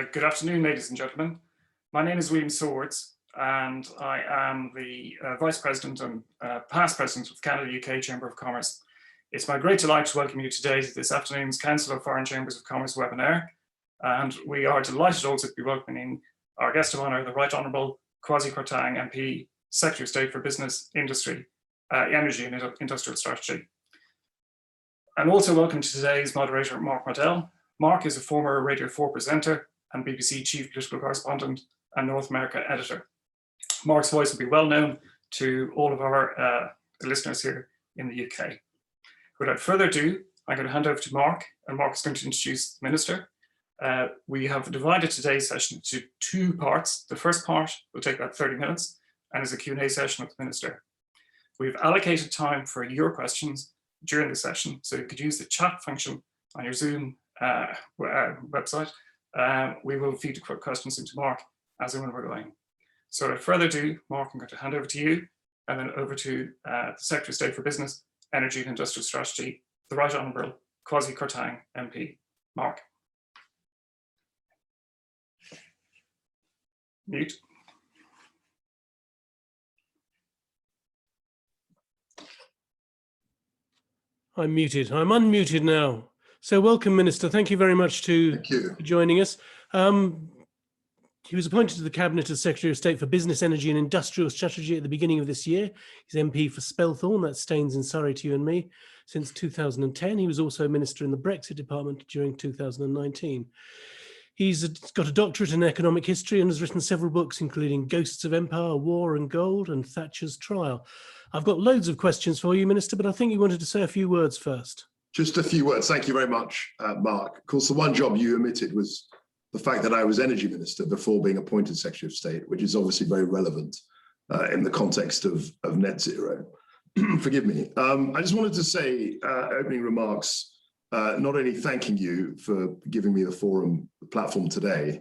Good afternoon, ladies and gentlemen. My name is William Swords, and I am the Vice President and past President of Canada-UK Chamber of Commerce. It's my great delight to welcome you today to this afternoon's Council of Foreign Chambers of Commerce webinar. And we are delighted also to be welcoming our guest of honour, the Right Honourable Kwasi Kwarteng, MP, Secretary of State for Business, Industry, Energy and Industrial Strategy. And also welcome to today's moderator, Mark Modell. Mark is a former Radio 4 presenter and BBC Chief Political Correspondent and North America Editor. Mark's voice will be well known to all of our listeners here in the UK. Without further ado, I'm going to hand over to Mark, and Mark is going to introduce the Minister. We have divided today's session into two parts. The first part will take about 30 minutes and is a Q&A session with the Minister. We've allocated time for your questions during the session, so you could use the chat function on your Zoom website. We will feed the questions into Mark as and when we're going. So without further ado, Mark, I'm going to hand over to you, and then over to the Secretary of State for Business, Energy and Industrial Strategy, the Right Honourable Kwasi Kwarteng, MP. Mark. Mute. I'm muted. I'm unmuted now. So welcome, Minister. Thank you very much for joining us. He was appointed to the Cabinet as Secretary of State for Business, Energy and Industrial Strategy at the beginning of this year. He's MP for Spelthorne, that's Staines in Surrey to you and me, since 2010. He was also Minister in the Brexit Department during 2019. He's got a doctorate in economic history and has written several books, including Ghosts of Empire, War and Gold, and Thatcher's Trial. I've got loads of questions for you, Minister, but I think you wanted to say a few words first. Just a few words. Thank you very much, Mark. Of course, the one job you omitted was the fact that I was Energy Minister before being appointed Secretary of State, which is obviously very relevant in the context of net zero. Forgive me. I just wanted to say, opening remarks, not only thanking you for giving me the platform today,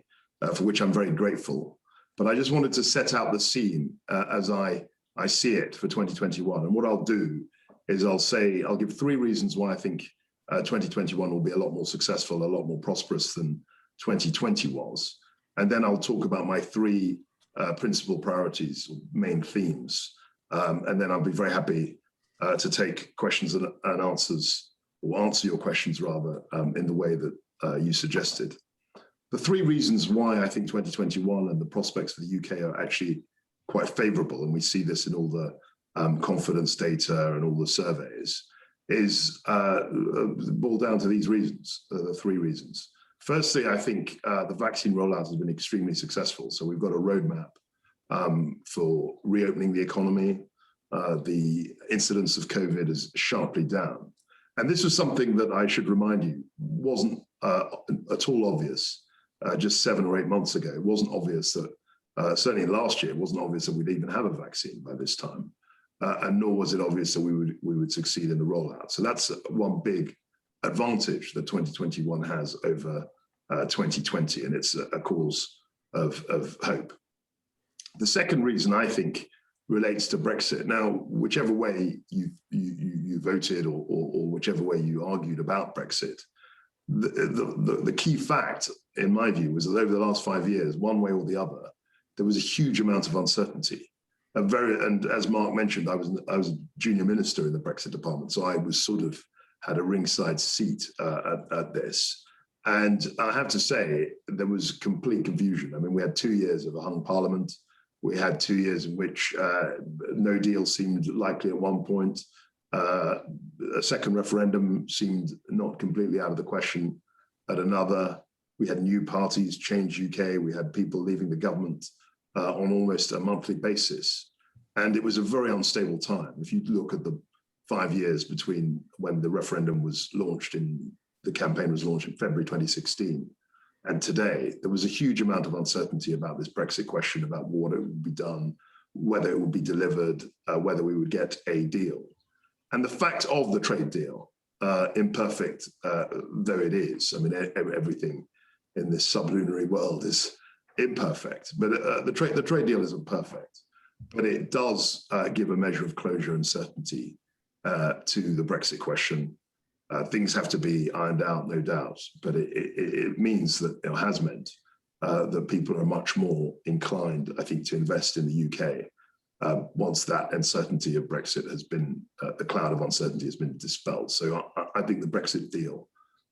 for which I'm very grateful, but I just wanted to set out the scene as I see it for 2021. And what I'll do is I'll give three reasons why I think 2021 will be a lot more successful, a lot more prosperous than 2020 was. And then I'll talk about my three principal priorities, main themes. And then I'll be very happy to take questions and answers, or answer your questions rather, in the way that you suggested. The three reasons why I think 2021 and the prospects for the UK are actually quite favourable, and we see this in all the confidence data and all the surveys, is boiled down to these reasons, the three reasons. Firstly, I think the vaccine rollout has been extremely successful. So we've got a roadmap for reopening the economy. The incidence of COVID is sharply down. And this was something that I should remind you wasn't at all obvious just 7 or 8 months ago. It wasn't obvious that, certainly last year, it wasn't obvious that we'd even have a vaccine by this time. And nor was it obvious that we would succeed in the rollout. So that's one big advantage that 2021 has over 2020, and it's a cause of hope. The second reason I think relates to Brexit. Now, whichever way you voted or whichever way you argued about Brexit, the key fact, in my view, was that over the last 5 years, one way or the other, there was a huge amount of uncertainty. And as Mark mentioned, I was a junior minister in the Brexit department, so I was sort of had a ringside seat at this. And I have to say, there was complete confusion. I mean, we had 2 years of a hung parliament. We had 2 years in which no deal seemed likely at one point. A second referendum seemed not completely out of the question at another. We had new parties, Change UK. We had people leaving the government on almost a monthly basis. And it was a very unstable time. If you look at the 5 years between when the referendum was launched the campaign was launched in February 2016 and today, there was a huge amount of uncertainty about this Brexit question, about what it would be done, whether it would be delivered, whether we would get a deal. And the fact of the trade deal, imperfect though it is, I mean, everything in this sublunary world is imperfect, but the trade deal isn't perfect, but it does give a measure of closure and certainty to the Brexit question. Things have to be ironed out, no doubt, but it means that it has meant that people are much more inclined, I think, to invest in the UK once that uncertainty of Brexit has been, the cloud of uncertainty has been dispelled. So I think the Brexit deal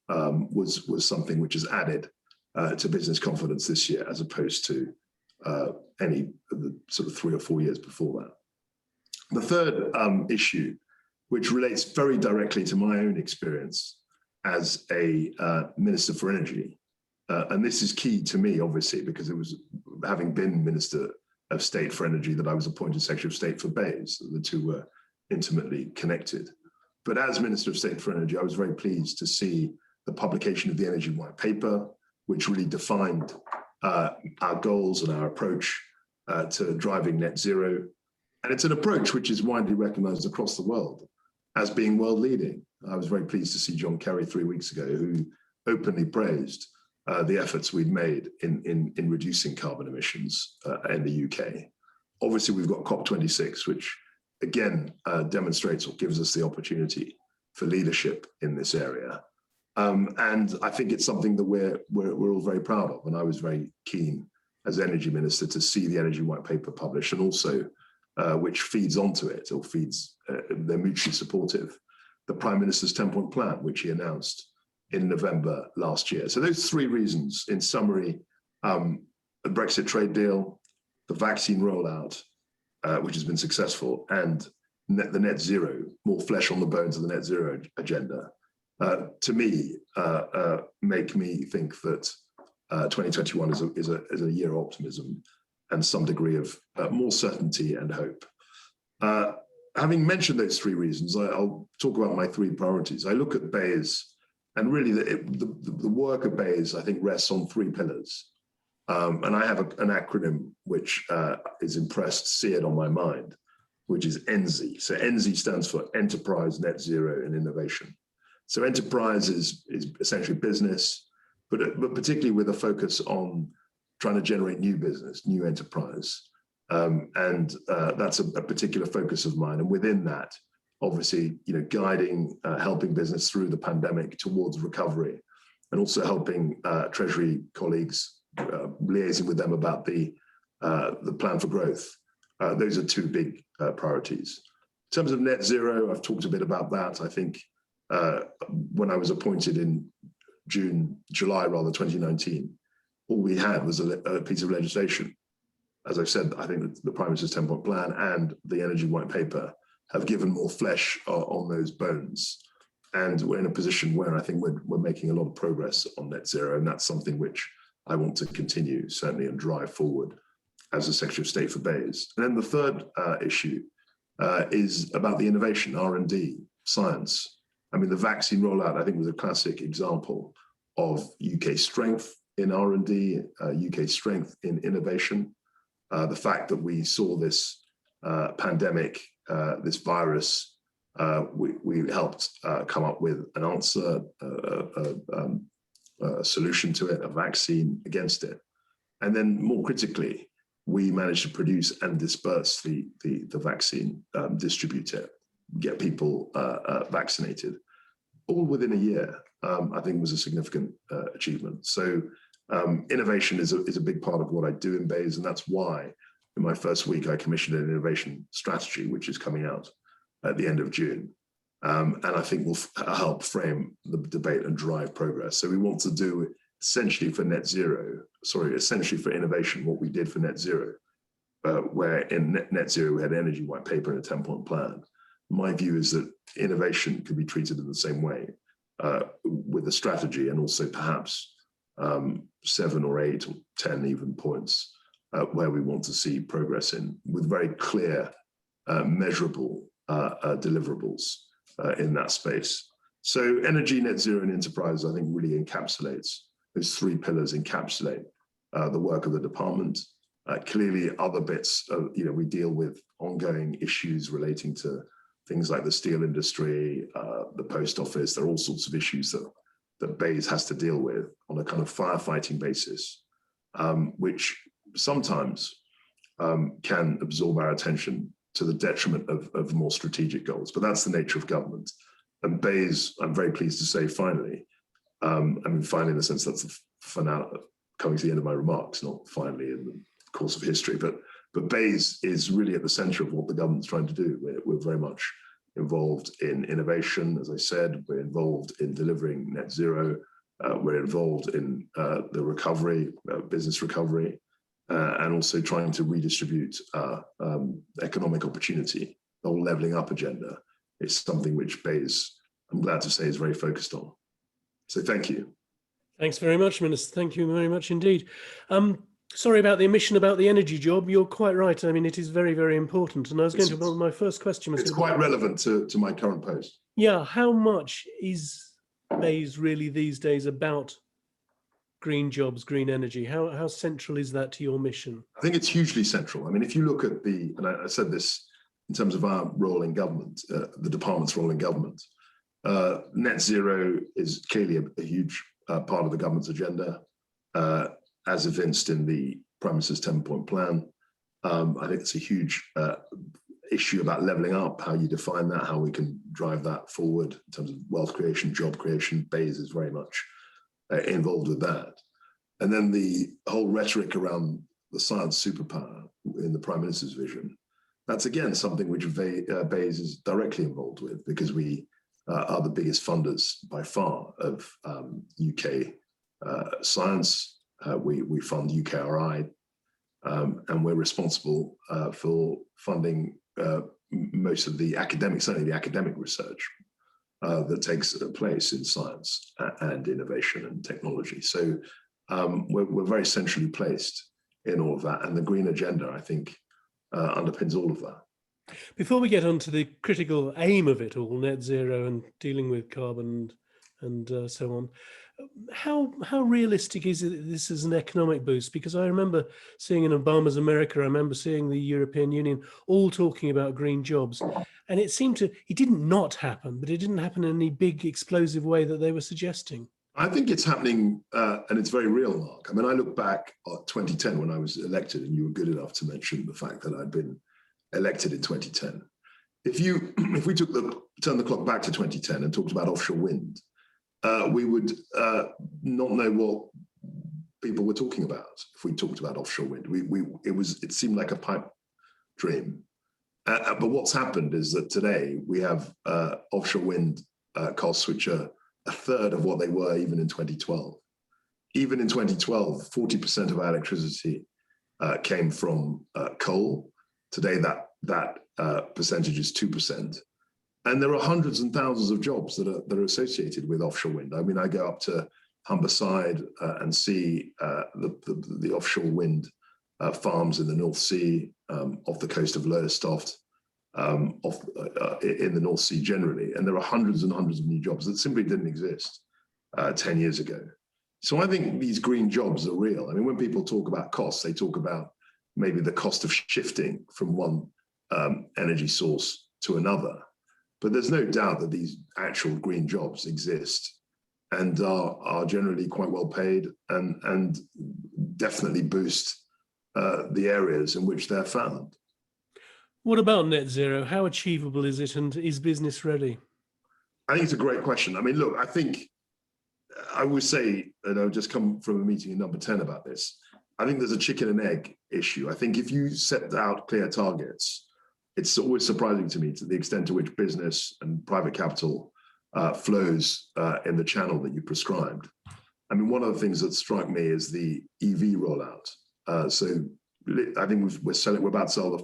was something which has added to business confidence this year, as opposed to any of the sort of 3 or 4 years before that. The third issue, which relates very directly to my own experience as a Minister for Energy, and this is key to me, obviously, because it was having been Minister of State for Energy that I was appointed Secretary of State for BEIS. The two were intimately connected. But as Minister of State for Energy, I was very pleased to see the publication of the Energy White Paper, which really defined our goals and our approach to driving net zero. And it's an approach which is widely recognized across the world as being world leading. I was very pleased to see John Kerry 3 weeks ago, who openly praised the efforts we'd made in reducing carbon emissions in the UK. Obviously, we've got COP26, which again demonstrates or gives us the opportunity for leadership in this area. And I think it's something that we're all very proud of. And I was very keen as Energy Minister to see the Energy White Paper published, and also which feeds onto it, or feeds, they're mutually supportive, the Prime Minister's 10-point plan, which he announced in November last year. So those 3 reasons, in summary: the Brexit trade deal, the vaccine rollout, which has been successful, and the net zero, more flesh on the bones of the net zero agenda, to me, make me think that 2021 is a year of optimism and some degree of more certainty and hope. Having mentioned those 3 reasons, I'll talk about my 3 priorities. I look at BEIS, and really the work of BEIS, I think, rests on 3 pillars. And I have an acronym which is impressed to see it on my mind, which is ENZI. So ENZI stands for Enterprise, Net Zero, and Innovation. So enterprise is essentially business, but particularly with a focus on trying to generate new business, new enterprise. And that's a particular focus of mine. And within that, obviously, guiding, helping business through the pandemic towards recovery, and also helping Treasury colleagues, liaising with them about the plan for growth. Those are 2 big priorities. In terms of net zero, I've talked a bit about that. I think when I was appointed in July 2019, all we had was a piece of legislation. As I've said, I think the Prime Minister's 10-point plan and the Energy White Paper have given more flesh on those bones. And we're in a position where I think we're making a lot of progress on net zero. And that's something which I want to continue, certainly, and drive forward as the Secretary of State for BEIS. And then the third issue is about the innovation, R&D, science. I mean, the vaccine rollout, I think, was a classic example of UK strength in R&D, UK strength in innovation. The fact that we saw this pandemic, this virus, we helped come up with an answer, a solution to it, a vaccine against it. And then more critically, we managed to produce and disperse the vaccine, distribute it, get people vaccinated, all within a year. I think was a significant achievement. So innovation is a big part of what I do in BEIS, and that's why in my first week I commissioned an innovation strategy, which is coming out at the end of June. And I think will help frame the debate and drive progress. So we want to do essentially for innovation, what we did for net zero, where in net zero we had an Energy White Paper and a 10-point plan. My view is that innovation could be treated in the same way, with a strategy, and also perhaps 7 or 8 or 10 even points where we want to see progress in, with very clear, measurable deliverables in that space. So energy, net zero, and enterprise, I think, really encapsulates those 3 pillars, encapsulate the work of the department. Clearly, other bits, we deal with ongoing issues relating to things like the steel industry, the post office. There are all sorts of issues that BEIS has to deal with on a kind of firefighting basis, which sometimes can absorb our attention to the detriment of more strategic goals. But that's the nature of government. And BEIS, I'm very pleased to say, finally, finally in the sense that's the coming to the end of my remarks, not finally in the course of history, but BEIS is really at the center of what the government's trying to do. We're very much involved in innovation, as I said. We're involved in delivering net zero. We're involved in the recovery, business recovery, and also trying to redistribute economic opportunity. The whole levelling up agenda is something which BEIS, I'm glad to say, is very focused on. So thank you. Thanks very much, Minister. Thank you very much indeed. Sorry about the omission about the energy job. You're quite right. I mean, it is very, very important. And I was going to, my first question was... It's quite relevant to my current post. Yeah, how much is BEIS really these days about green jobs, green energy? How central is that to your mission? I think it's hugely central. I mean, if you look at and I said this in terms of our role in government, the department's role in government, net zero is clearly a huge part of the government's agenda, as evinced in the Prime Minister's 10-point plan. I think it's a huge issue about levelling up, how you define that, how we can drive that forward in terms of wealth creation, job creation. BEIS is very much involved with that. And then the whole rhetoric around the science superpower in the Prime Minister's vision, that's again something which BEIS is directly involved with, because we are the biggest funders by far of UK science. We fund UKRI, and we're responsible for funding most of the academic, certainly the academic research that takes place in science and innovation and technology. So we're very centrally placed in all of that, and the green agenda, I think, underpins all of that. Before we get on to the critical aim of it all, net zero and dealing with carbon and so on, how realistic is it that this is an economic boost? Because I remember seeing in Obama's America, I remember seeing the European Union all talking about green jobs, and it didn't not happen, but it didn't happen in any big explosive way that they were suggesting. I think it's happening, and it's very real, Mark. I mean, I look back at 2010 when I was elected, and you were good enough to mention the fact that I'd been elected in 2010. If we turn the clock back to 2010 and talked about offshore wind, we would not know what people were talking about if we talked about offshore wind. It seemed like a pipe dream. But what's happened is that today we have offshore wind costs which are a third of what they were even in 2012. Even in 2012, 40% of our electricity came from coal. Today, that percentage is 2%. And there are hundreds and thousands of jobs that are associated with offshore wind. I mean, I go up to Humberside and see the offshore wind farms in the North Sea, off the coast of Lowestoft, in the North Sea generally. And there are hundreds and hundreds of new jobs that simply didn't exist 10 years ago. So I think these green jobs are real. I mean, when people talk about costs, they talk about maybe the cost of shifting from one energy source to another. But there's no doubt that these actual green jobs exist and are generally quite well paid and definitely boost the areas in which they're found. What about net zero? How achievable is it, and is business ready? I think it's a great question. I mean, look, I think I would say, and I've just come from a meeting in number 10 about this, I think there's a chicken and egg issue. I think if you set out clear targets, it's always surprising to me to the extent to which business and private capital flows in the channel that you prescribed. I mean, one of the things that struck me is the EV rollout. So I think we're about to sell the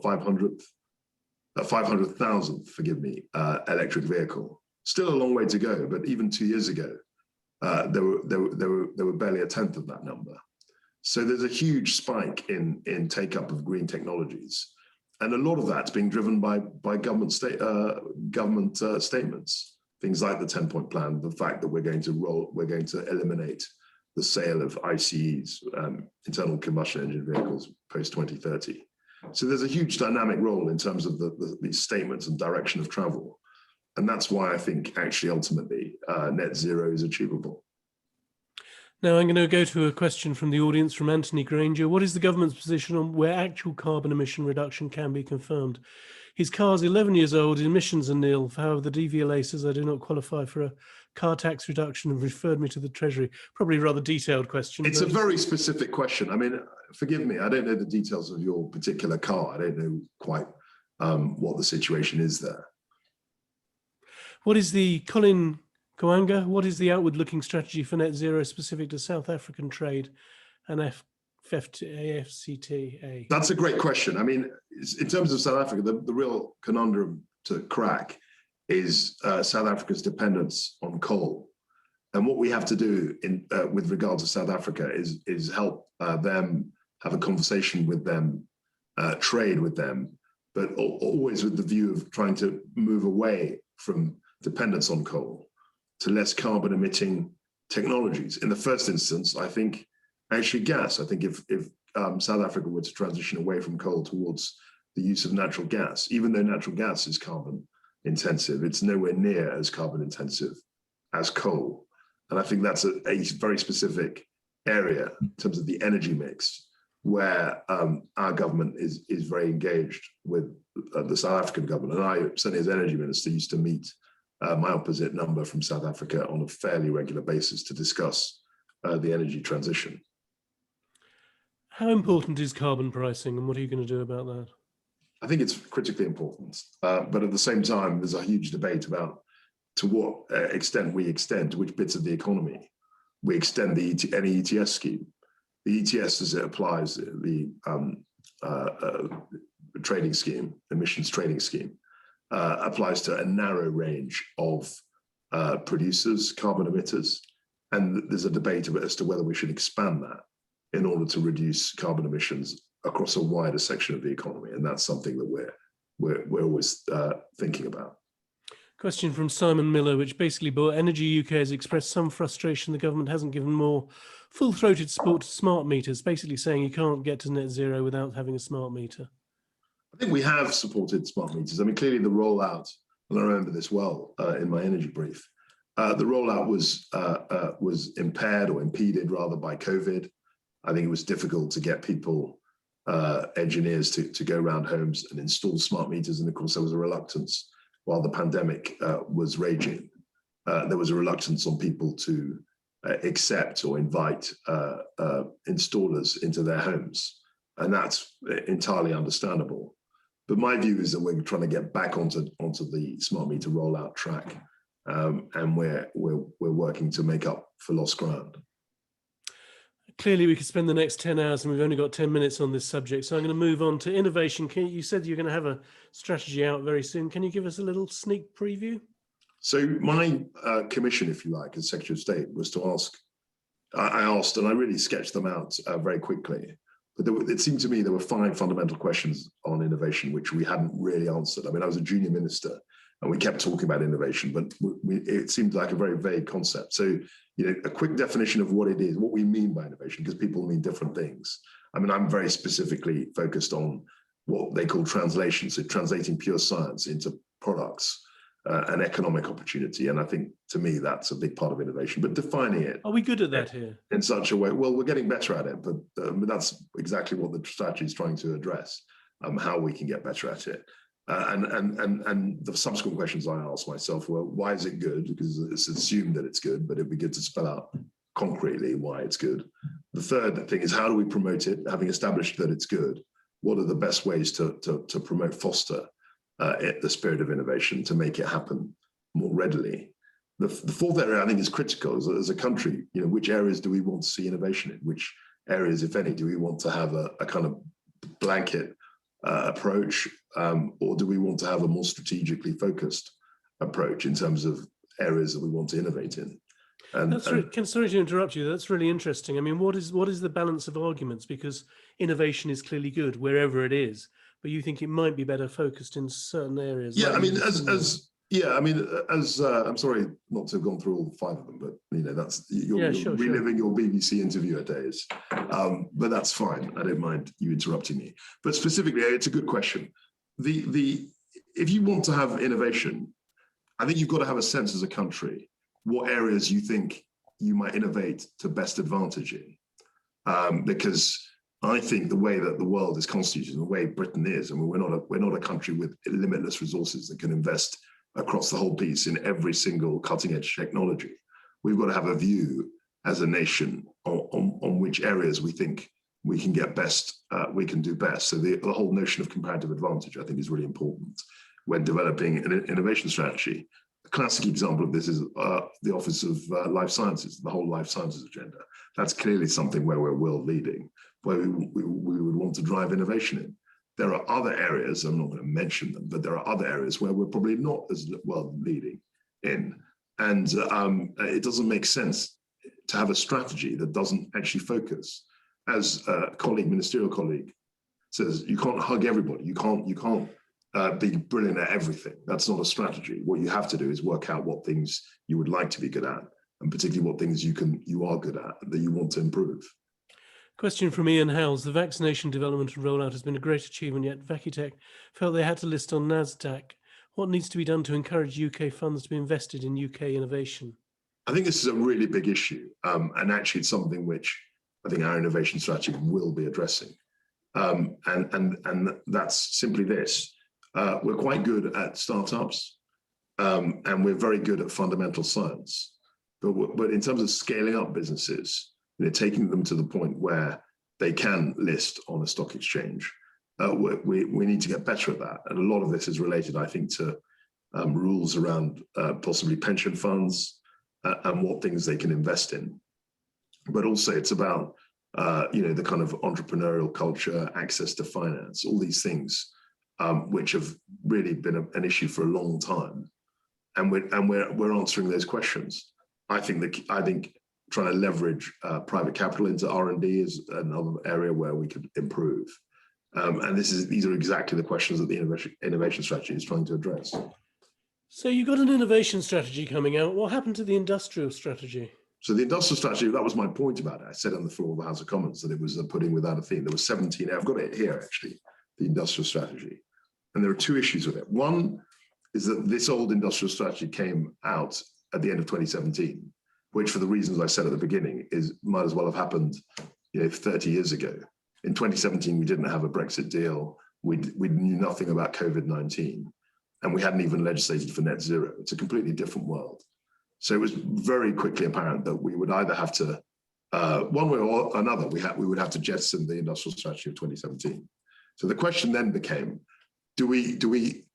500,000, forgive me, electric vehicle. Still a long way to go, but even 2 years ago, there were barely a tenth of that number. So there's a huge spike in take-up of green technologies. And a lot of that's being driven by government statements, things like the 10-point plan, the fact that we're going to eliminate the sale of ICEs, internal combustion engine vehicles, post 2030. So there's a huge dynamic role in terms of these statements and direction of travel. And that's why I think actually ultimately net zero is achievable. Now I'm going to go to a question from the audience from Anthony Granger. What is the government's position on where actual carbon emission reduction can be confirmed? His car's 11 years old, emissions are nil. However, the DVLA says I do not qualify for a car tax reduction and referred me to the Treasury. Probably a rather detailed question. It's a very specific question. I mean, forgive me, I don't know the details of your particular car. I don't know quite what the situation is there. What is the, Colin Kawanga, what is the outward-looking strategy for net zero specific to South African trade and AfCFTA? That's a great question. I mean, in terms of South Africa, the real conundrum to crack is South Africa's dependence on coal. And what we have to do with regard to South Africa is help them have a conversation with them, trade with them, but always with the view of trying to move away from dependence on coal to less carbon emitting technologies. In the first instance, I think actually gas. I think if South Africa were to transition away from coal towards the use of natural gas, even though natural gas is carbon intensive, it's nowhere near as carbon intensive as coal. And I think that's a very specific area in terms of the energy mix where our government is very engaged with the South African government. And I, certainly as energy minister, used to meet my opposite number from South Africa on a fairly regular basis to discuss the energy transition. How important is carbon pricing and what are you going to do about that? I think it's critically important, but at the same time, there's a huge debate about to what extent we extend, to which bits of the economy we extend any ETS scheme. The ETS, as it applies, the trading scheme, emissions trading scheme, applies to a narrow range of producers, carbon emitters, and there's a debate as to whether we should expand that in order to reduce carbon emissions across a wider section of the economy, and that's something that we're always thinking about. Question from Simon Miller, which basically brought Energy UK has expressed some frustration the government hasn't given more full-throated support to smart meters, basically saying you can't get to net zero without having a smart meter. I think we have supported smart meters. I mean, clearly the rollout, and I remember this well in my energy brief, the rollout was impaired or impeded rather by COVID. I think it was difficult to get people, engineers to go around homes and install smart meters. And of course, there was a reluctance while the pandemic was raging. There was a reluctance on people to accept or invite installers into their homes. And that's entirely understandable. But my view is that we're trying to get back onto the smart meter rollout track. And we're working to make up for lost ground. Clearly, we could spend the next 10 hours and we've only got 10 minutes on this subject. So I'm going to move on to innovation. You said you're going to have a strategy out very soon. Can you give us a little sneak preview? So my commission, if you like, as Secretary of State was to ask, I asked, and I really sketched them out very quickly. But it seemed to me there were 5 fundamental questions on innovation, which we hadn't really answered. I mean, I was a junior minister and we kept talking about innovation, but it seemed like a very vague concept. So, a quick definition of what it is, what we mean by innovation, because people mean different things. I mean, I'm very specifically focused on what they call translation, so translating pure science into products and economic opportunity. And I think, to me, that's a big part of innovation, but defining it. Are we good at that here? In such a way, well, we're getting better at it, but that's exactly what the strategy is trying to address, how we can get better at it. And the subsequent questions I asked myself were, why is it good? Because it's assumed that it's good, but it'd be good to spell out concretely why it's good. The third thing is, how do we promote it? Having established that it's good, what are the best ways to promote, foster the spirit of innovation to make it happen more readily? The fourth area I think is critical as a country. Which areas do we want to see innovation in? Which areas, if any, do we want to have a kind of blanket approach, or do we want to have a more strategically focused approach in terms of areas that we want to innovate in? Sorry to interrupt you. That's really interesting. I mean, what is the balance of arguments? Because innovation is clearly good wherever it is, but you think it might be better focused in certain areas. Yeah, I mean, I'm sorry not to have gone through all 5 of them, but that's you're reliving your BBC interviewer days. But that's fine. I don't mind you interrupting me. But specifically, it's a good question. If you want to have innovation, I think you've got to have a sense as a country what areas you think you might innovate to best advantage in. Because I think the way that the world is constituted, and the way Britain is, I mean, we're not a country with limitless resources that can invest across the whole piece in every single cutting edge technology. We've got to have a view as a nation on which areas we think we can get best, we can do best. So the whole notion of comparative advantage, I think, is really important when developing an innovation strategy. A classic example of this is the Office of Life Sciences, the whole life sciences agenda. That's clearly something where we're world leading, where we would want to drive innovation in. There are other areas, I'm not going to mention them, but there are other areas where we're probably not as well leading in. And it doesn't make sense to have a strategy that doesn't actually focus. As a colleague, ministerial colleague says, you can't hug everybody. You can't be brilliant at everything. That's not a strategy. What you have to do is work out what things you would like to be good at, and particularly what things you are good at that you want to improve. Question from Ian Howells. The vaccination development and rollout has been a great achievement, yet Vacutech felt they had to list on NASDAQ. What needs to be done to encourage UK funds to be invested in UK innovation? I think this is a really big issue, and actually it's something which I think our innovation strategy will be addressing. And that's simply this. We're quite good at startups, and we're very good at fundamental science. But in terms of scaling up businesses, taking them to the point where they can list on a stock exchange, we need to get better at that. And a lot of this is related, I think, to rules around possibly pension funds and what things they can invest in. But also it's about the kind of entrepreneurial culture, access to finance, all these things which have really been an issue for a long time, and we're answering those questions. I think trying to leverage private capital into R&D is another area where we could improve, and these are exactly the questions that the innovation strategy is trying to address. So you've got an innovation strategy coming out. What happened to the industrial strategy? So the industrial strategy, that was my point about it. I said on the floor of the House of Commons that it was a pudding without a theme. There were 17, I've got it here actually, the industrial strategy. And there are two issues with it. One is that this old industrial strategy came out at the end of 2017, which for the reasons I said at the beginning might as well have happened 30 years ago. In 2017, we didn't have a Brexit deal. We knew nothing about COVID-19, and we hadn't even legislated for net zero. It's a completely different world. So it was very quickly apparent that we would either have to, one way or another, we would have to jettison the industrial strategy of 2017. So the question then became, do we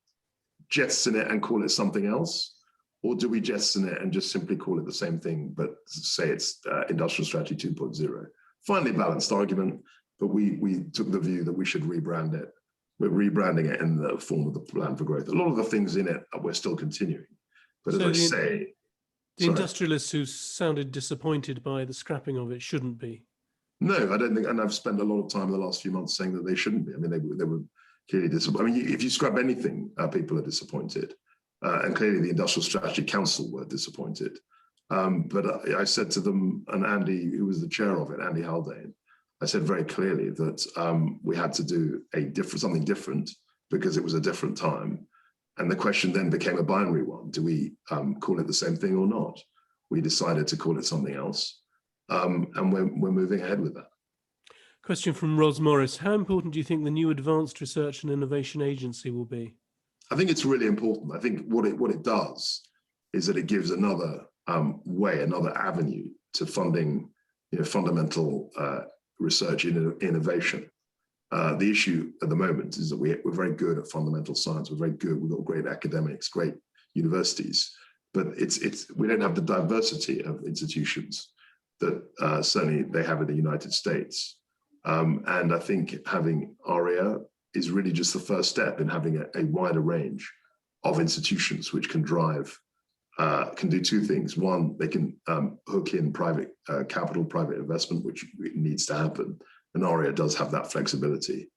jettison it and call it something else? Or do we jettison it and just simply call it the same thing, but say it's Industrial Strategy 2.0? Finally balanced argument, but we took the view that we should rebrand it. We're rebranding it in the form of the Plan for Growth. A lot of the things in it we're still continuing. But as I say, the industrialists who sounded disappointed by the scrapping of it shouldn't be. No, I don't think, and I've spent a lot of time in the last few months saying that they shouldn't be. I mean, they were clearly disappointed. I mean, if you scrap anything, people are disappointed. And clearly the Industrial Strategy Council were disappointed. But I said to them, and Andy, who was the chair of it, Andy Haldane, I said very clearly that we had to do something different because it was a different time. And the question then became a binary one. Do we call it the same thing or not? We decided to call it something else. And we're moving ahead with that. Question from Ros Morris. How important do you think the new Advanced Research and Innovation Agency will be? I think it's really important. I think what it does is that it gives another another avenue to funding fundamental research in innovation. The issue at the moment is that we're very good at fundamental science. We're very good. We've got great academics, great universities, but we don't have the diversity of institutions that certainly they have in the United States. And I think having ARIA is really just the first step in having a wider range of institutions which can do two things. One, they can hook in private capital, private investment, which needs to happen. And ARIA does have that flexibility.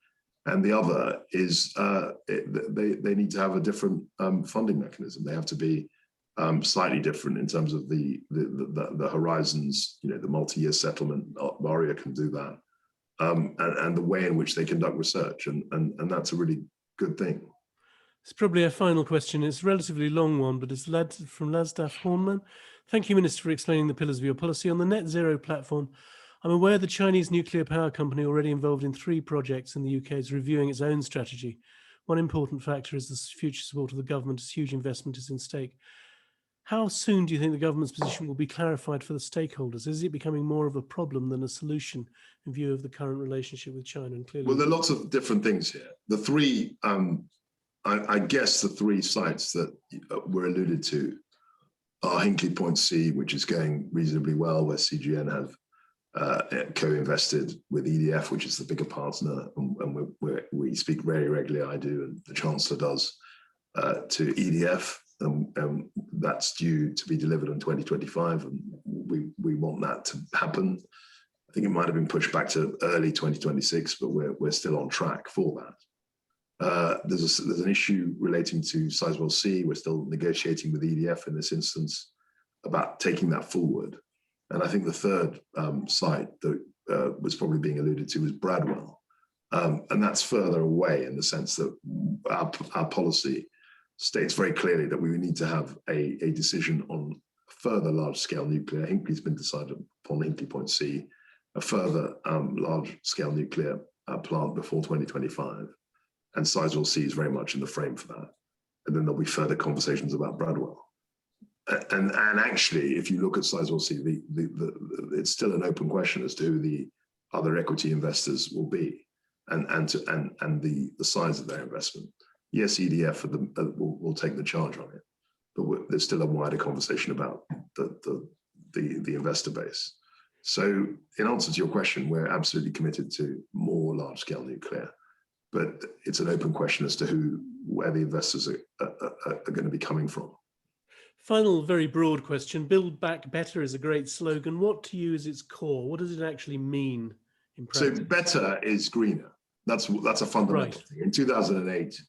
And the other is they need to have a different funding mechanism. They have to be slightly different in terms of the horizons, the multi-year settlement. ARIA can do that. And the way in which they conduct research. And that's a really good thing. It's probably a final question. It's a relatively long one, but it's from Lasdaf Hornman. Thank you, Minister, for explaining the pillars of your policy. On the net zero platform, I'm aware the Chinese nuclear power company, already involved in 3 projects in the UK, is reviewing its own strategy. One important factor is the future support of the government, as huge investment is in stake. How soon do you think the government's position will be clarified for the stakeholders? Is it becoming more of a problem than a solution in view of the current relationship with China? And clearly, well, there are lots of different things here. The 3, I guess the 3 sites that were alluded to are Hinkley Point C, which is going reasonably well, where CGN have co-invested with EDF, which is the bigger partner, and we speak very regularly, I do, and the Chancellor does, to EDF, and that's due to be delivered in 2025, and we want that to happen. I think it might have been pushed back to early 2026, but we're still on track for that. There's an issue relating to Sizewell C. We're still negotiating with EDF in this instance about taking that forward. And I think the third site that was probably being alluded to was Bradwell. And that's further away in the sense that our policy states very clearly that we need to have a decision on further large-scale nuclear. Hinkley's been decided upon, Hinkley Point C, a further large-scale nuclear plant before 2025. And Sizewell C is very much in the frame for that. And then there'll be further conversations about Bradwell. And actually, if you look at Sizewell C, it's still an open question as to who the other equity investors will be, and the size of their investment. Yes, EDF will take the charge on it, but there's still a wider conversation about the investor base. So, in answer to your question, we're absolutely committed to more large-scale nuclear, but it's an open question as to where the investors are going to be coming from. Final, very broad question. Build Back Better is a great slogan. What to you is its core? What does it actually mean in practice? So better is greener. That's a fundamental thing. In 2008,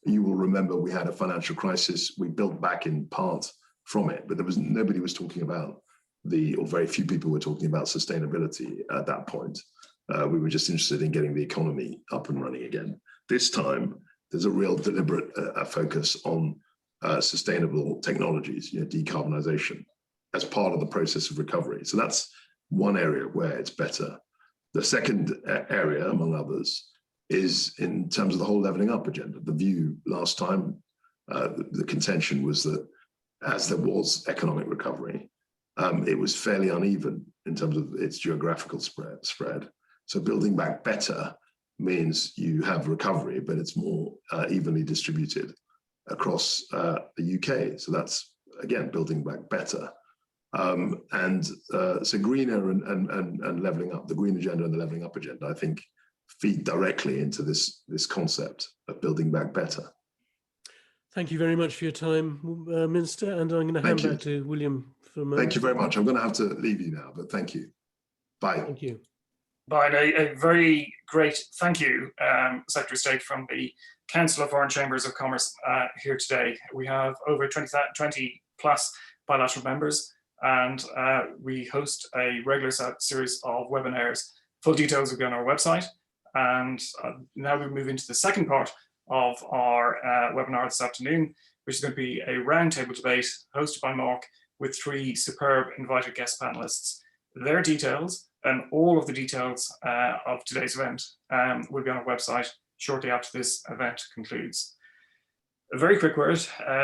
you will remember we had a financial crisis. We built back in part from it, but nobody was talking about or very few people were talking about sustainability at that point. We were just interested in getting the economy up and running again. This time, there's a real deliberate focus on sustainable technologies, decarbonization, as part of the process of recovery. So that's one area where it's better. The second area, among others, is in terms of the whole levelling up agenda. The view last time, the contention was that as there was economic recovery, it was fairly uneven in terms of its geographical spread. So building back better means you have recovery, but it's more evenly distributed across the UK. So that's, again, building back better. So greener and levelling up, the green agenda and the levelling up agenda, I think, feed directly into this concept of building back better. Thank you very much for your time, Minister, and I'm going to hand back to William for a moment. Thank you very much. I'm going to have to leave you now, but thank you. Bye. Thank you. Bye. A very great thank you, Secretary of State, from the Council of Foreign Chambers of Commerce here today. We have over 20 plus bilateral members, and we host a regular series of webinars. Full details will be on our website. And now we move into the second part of our webinar this afternoon, which is going to be a roundtable debate hosted by Mark with 3 superb invited guest panelists. Their details and all of the details of today's event will be on our website shortly after this event concludes. A very quick word,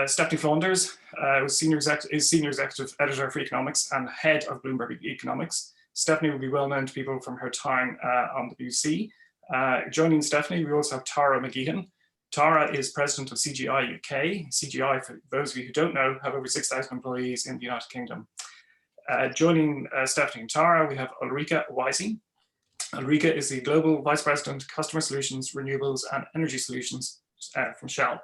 Stephanie Flanders is Senior Executive Editor for Economics and Head of Bloomberg Economics. Stephanie will be well known to people from her time on the BBC. Joining Stephanie, we also have Tara McGeehan. Tara is President of CGI UK. CGI, for those of you who don't know, have over 6,000 employees in the United Kingdom. Joining Stephanie and Tara, we have Ulrika Kwasi. Ulrika is the Global Vice President, Customer Solutions, Renewables and Energy Solutions from Shell.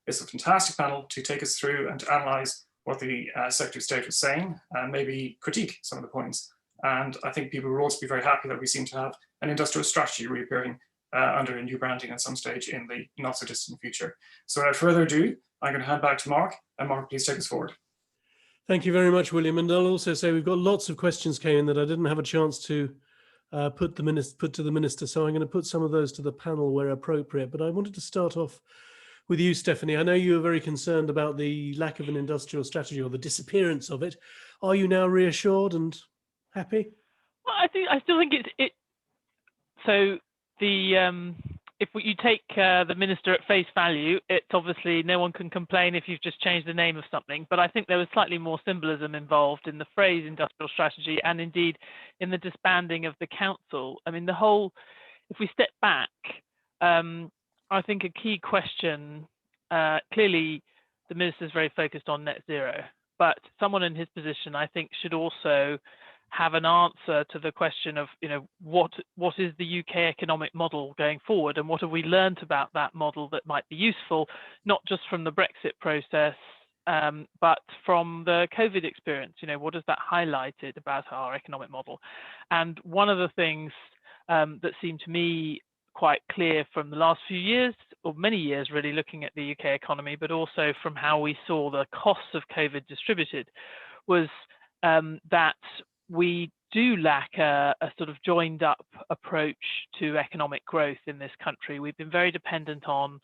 It's a fantastic panel to take us through and to analyse what the Secretary of State was saying and maybe critique some of the points. And I think people will also be very happy that we seem to have an industrial strategy reappearing under a new branding at some stage in the not so distant future. So without further ado, I'm going to hand back to Mark, and Mark, please take us forward. Thank you very much, William. And I'll also say we've got lots of questions came in that I didn't have a chance to put to the Minister, so I'm going to put some of those to the panel where appropriate. But I wanted to start off with you, Stephanie. I know you were very concerned about the lack of an industrial strategy or the disappearance of it. Are you now reassured and happy? Well, I still think it. So the if you take the minister at face value, it's obviously no one can complain if you've just changed the name of something. But I think there was slightly more symbolism involved in the phrase industrial strategy, and indeed in the disbanding of the council. I mean, the whole. If we step back, I think a key question. Clearly, the minister is very focused on net zero, but someone in his position, I think, should also have an answer to the question of, what is the UK economic model going forward, and what have we learned about that model that might be useful, not just from the Brexit process, but from the COVID experience. What has that highlighted about our economic model? And one of the things that seemed to me quite clear from the last few years, or many years really, looking at the UK economy, but also from how we saw the costs of COVID distributed, was that we do lack a sort of joined up approach to economic growth in this country. We've been very dependent on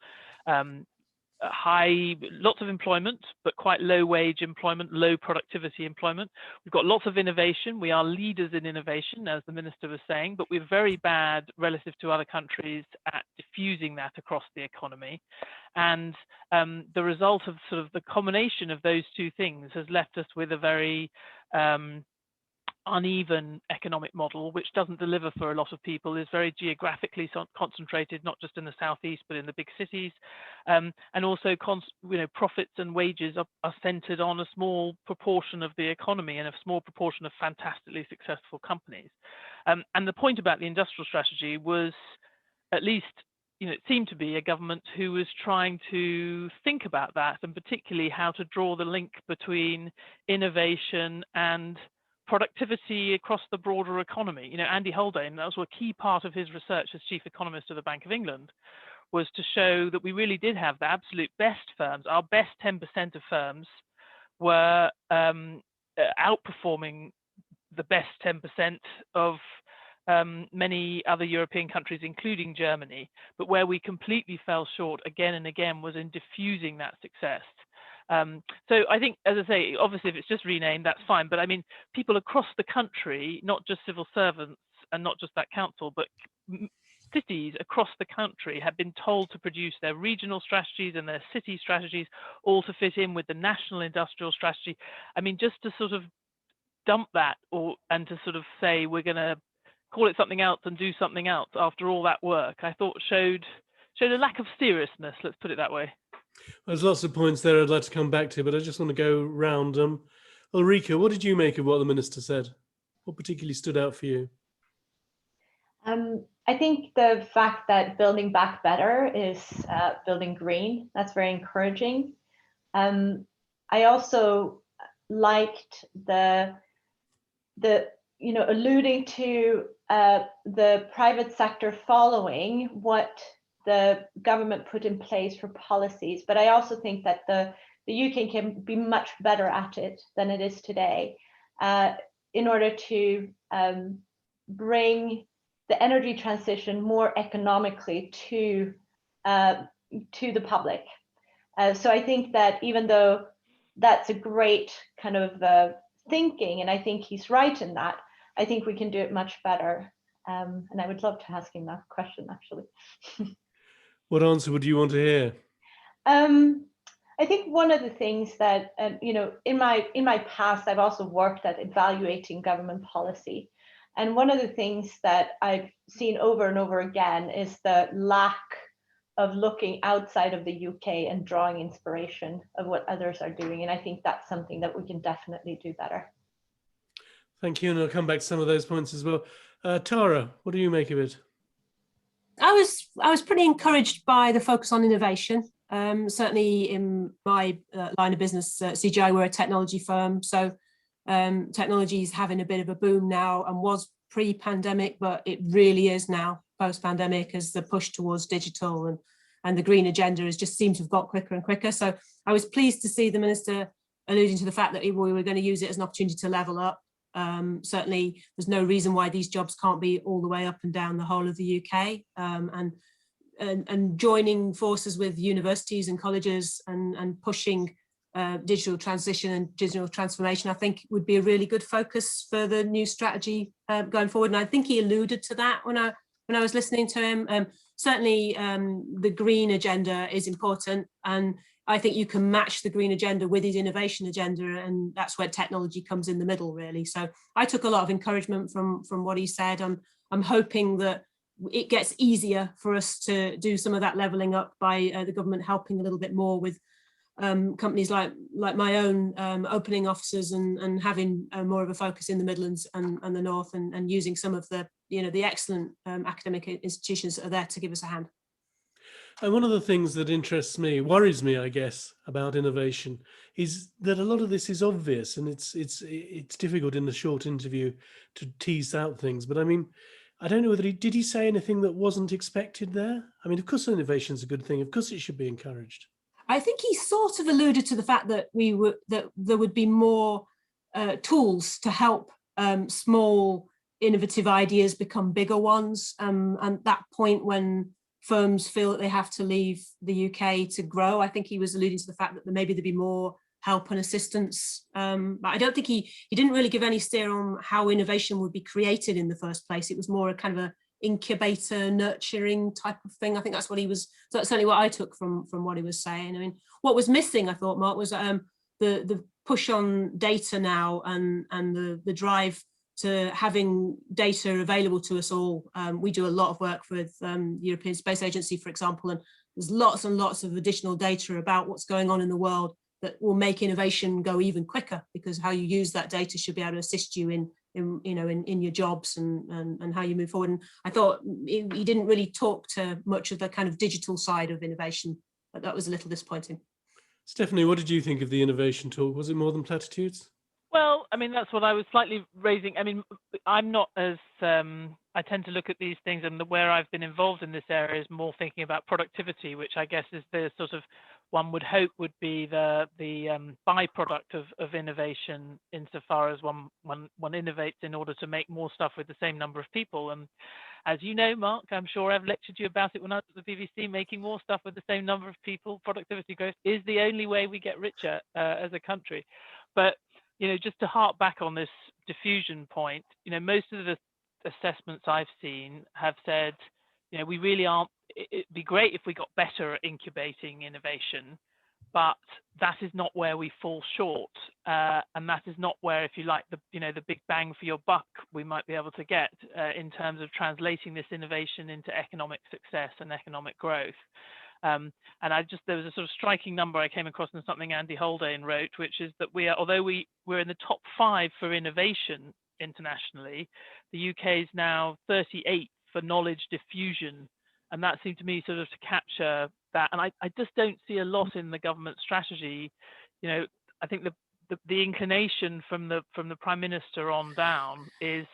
lots of employment, but quite low wage employment, low productivity employment. We've got lots of innovation. We are leaders in innovation, as the minister was saying, but we're very bad relative to other countries at diffusing that across the economy. And the result of sort of the combination of those two things has left us with a very uneven economic model, which doesn't deliver for a lot of people, is very geographically concentrated, not just in the southeast, but in the big cities. And also, profits and wages are centered on a small proportion of the economy and a small proportion of fantastically successful companies. And the point about the industrial strategy was, at least, it seemed to be a government who was trying to think about that, and particularly how to draw the link between innovation and productivity across the broader economy. Andy Haldane, that was a key part of his research as chief economist of the Bank of England, was to show that we really did have the absolute best firms. Our best 10% of firms were outperforming the best 10% of many other European countries, including Germany. But where we completely fell short again and again was in diffusing that success. So I think, as I say, obviously if it's just renamed, that's fine. But I mean, people across the country, not just civil servants and not just that council, but cities across the country have been told to produce their regional strategies and their city strategies, all to fit in with the national industrial strategy. I mean, just to sort of dump that and to sort of say we're going to call it something else and do something else after all that work, I thought showed a lack of seriousness, let's put it that way. There's lots of points there I'd like to come back to, but I just want to go round. Ulrika, what did you make of what the minister said? What particularly stood out for you? I think the fact that building back better is building green. That's very encouraging. I also liked the alluding to the private sector following what the government put in place for policies, but I also think that the UK can be much better at it than it is today, in order to bring the energy transition more economically to the public. So I think that even though that's a great kind of thinking, and I think he's right in that, I think we can do it much better. And I would love to ask him that question, actually. What answer would you want to hear? I think one of the things that, in my past, I've also worked at evaluating government policy. And one of the things that I've seen over and over again is the lack of looking outside of the UK and drawing inspiration of what others are doing. And I think that's something that we can definitely do better. Thank you. And I'll come back to some of those points as well. Tara, what do you make of it? I was pretty encouraged by the focus on innovation. Certainly in my line of business, CGI, we're a technology firm. So technology is having a bit of a boom now, and was pre-pandemic, but it really is now post-pandemic, as the push towards digital and the green agenda has just seemed to have got quicker and quicker. So I was pleased to see the minister alluding to the fact that we were going to use it as an opportunity to level up. Certainly, there's no reason why these jobs can't be all the way up and down the whole of the UK, and joining forces with universities and colleges and pushing digital transition and digital transformation, I think would be a really good focus for the new strategy going forward. And I think he alluded to that when I was listening to him. Certainly, the green agenda is important, and I think you can match the green agenda with his innovation agenda, and that's where technology comes in the middle, really. So I took a lot of encouragement from what he said. I'm hoping that it gets easier for us to do some of that levelling up by the government helping a little bit more with companies like my own opening offices and having more of a focus in the Midlands and the North, and using some of the the excellent academic institutions that are there to give us a hand. And one of the things that interests me, worries me, I guess, about innovation is that a lot of this is obvious, and it's difficult in a short interview to tease out things. But I mean, I don't know whether did he say anything that wasn't expected there? I mean, of course, innovation is a good thing. Of course, it should be encouraged. I think he sort of alluded to the fact that that there would be more tools to help small innovative ideas become bigger ones. And that point when firms feel that they have to leave the UK to grow, I think he was alluding to the fact that maybe there'd be more help and assistance. But I don't think he didn't really give any steer on how innovation would be created in the first place. It was more a kind of a incubator, nurturing type of thing. I think that's what he was. So that's certainly what I took from what he was saying. I mean, what was missing, I thought, Mark, was the push on data now and the drive to having data available to us all. We do a lot of work with the European Space Agency, for example, and there's lots and lots of additional data about what's going on in the world that will make innovation go even quicker, because how you use that data should be able to assist you in your jobs and how you move forward. And I thought he didn't really talk to much of the kind of digital side of innovation, but that was a little disappointing. Stephanie, what did you think of the innovation talk? Was it more than platitudes? Well, I mean, that's what I was slightly raising. I mean, I'm not as, I tend to look at these things, and where I've been involved in this area is more thinking about productivity, which I guess is the sort of, one would hope would be the byproduct of innovation, insofar as one innovates in order to make more stuff with the same number of people. And as you know, Mark, I'm sure I've lectured you about it when I was at the BBC, making more stuff with the same number of people, productivity growth is the only way we get richer as a country. But just to harp back on this diffusion point, most of the assessments I've seen have said, we really aren't, it'd be great if we got better at incubating innovation, but that is not where we fall short. And that is not where, if you like, the big bang for your buck we might be able to get in terms of translating this innovation into economic success and economic growth. And there was a sort of striking number I came across in something Andy Haldane wrote, which is that although we're in the top 5 for innovation internationally, the UK is now 38 for knowledge diffusion. And that seemed to me sort of to capture that. And I just don't see a lot in the government strategy. I think the inclination from the Prime Minister on down is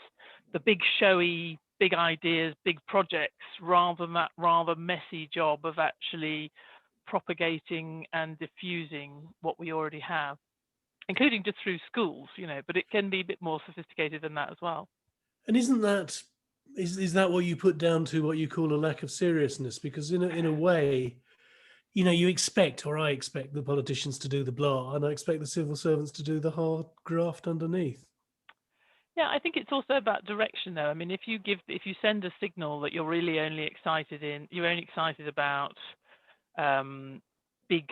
the big showy, big ideas, big projects, rather than that rather messy job of actually propagating and diffusing what we already have, including just through schools, but it can be a bit more sophisticated than that as well. And isn't that, is that what you put down to what you call a lack of seriousness? Because in a way, you expect, or I expect, the politicians to do the blah, and I expect the civil servants to do the hard graft underneath. Yeah, I think it's also about direction, though. I mean, if you send a signal that you're really only excited about big,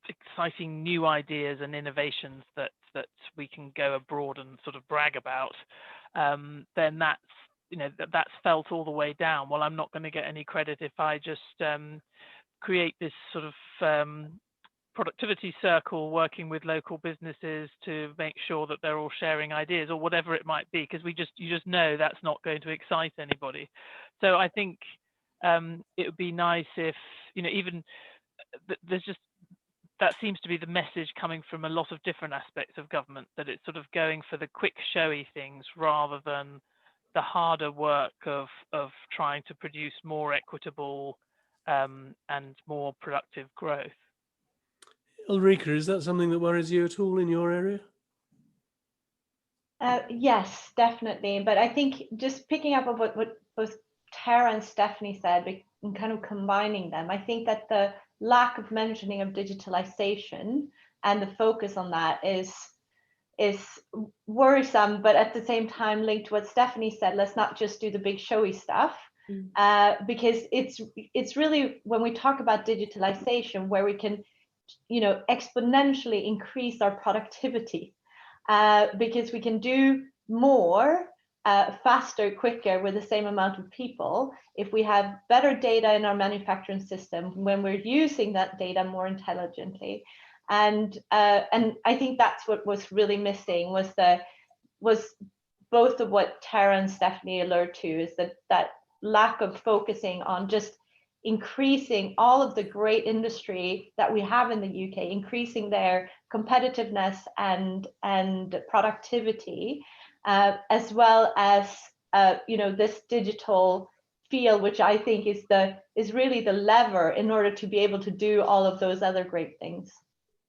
exciting new ideas and innovations that we can go abroad and sort of brag about, then that's felt all the way down. Well, I'm not going to get any credit if I just create this sort of productivity circle working with local businesses to make sure that they're all sharing ideas, or whatever it might be, because you just know that's not going to excite anybody. So I think it would be nice if even there's just, that seems to be the message coming from a lot of different aspects of government, that it's sort of going for the quick showy things rather than the harder work of trying to produce more equitable and more productive growth. Ulrika, is that something that worries you at all in your area? Yes, definitely. But I think just picking up on what both Tara and Stephanie said and kind of combining them, I think that the lack of mentioning of digitalization and the focus on that is worrisome, but at the same time linked to what Stephanie said, let's not just do the big showy stuff, because it's really, when we talk about digitalization, where we can, exponentially increase our productivity, because we can do more faster, quicker, with the same amount of people, if we have better data in our manufacturing system, when we're using that data more intelligently. And I think that's what was really missing, was both of what Tara and Stephanie allude to, is that lack of focusing on just increasing all of the great industry that we have in the UK, increasing their competitiveness and productivity, as well as this digital field, which I think is really the lever in order to be able to do all of those other great things.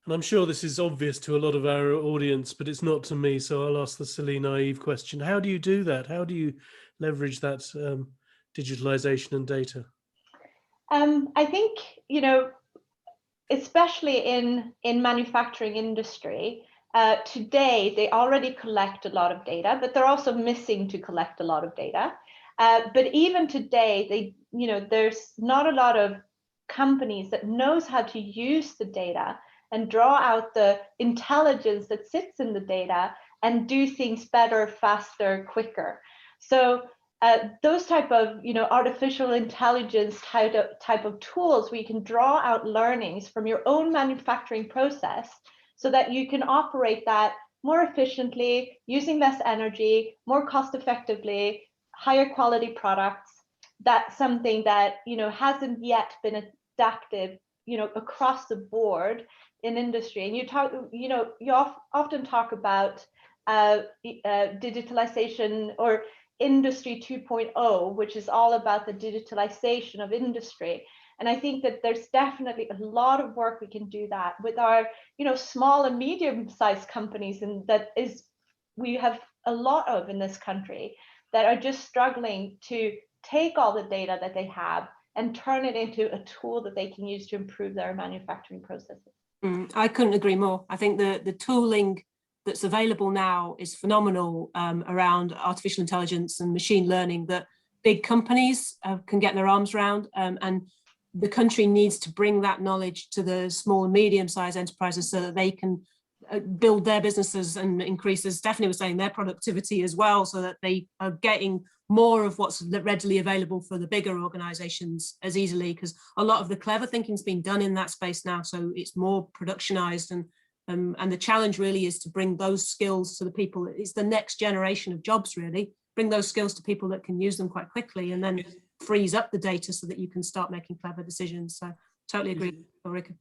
And I'm sure this is obvious to a lot of our audience, but it's not to me. So I'll ask the silly, naive question. How do you do that? How do you leverage that digitalization and data? I think, especially in manufacturing industry, today they already collect a lot of data, but they're also missing to collect a lot of data. But even today, there's not a lot of companies that knows how to use the data and draw out the intelligence that sits in the data and do things better, faster, quicker. So those type of artificial intelligence type of tools, we can draw out learnings from your own manufacturing process so that you can operate that more efficiently, using less energy, more cost effectively, higher quality products. That's something that hasn't yet been adapted across the board in industry. And you often talk about digitalization or Industry 2.0, which is all about the digitalization of industry. And I think that there's definitely a lot of work we can do that with our small and medium-sized companies, and we have a lot of in this country that are just struggling to take all the data that they have and turn it into a tool that they can use to improve their manufacturing processes. I couldn't agree more. I think the tooling that's available now is phenomenal around artificial intelligence and machine learning that big companies can get their arms around, and the country needs to bring that knowledge to the small and medium-sized enterprises so that they can build their businesses and increase, as Stephanie was saying, their productivity as well, so that they are getting more of what's readily available for the bigger organizations as easily, because a lot of the clever thinking's been done in that space now, so it's more productionized, and the challenge really is to bring those skills to the people. It's the next generation of jobs, really. Bring those skills to people that can use them quite quickly, and then frees up the data so that you can start making clever decisions. So totally agree with Ulrika.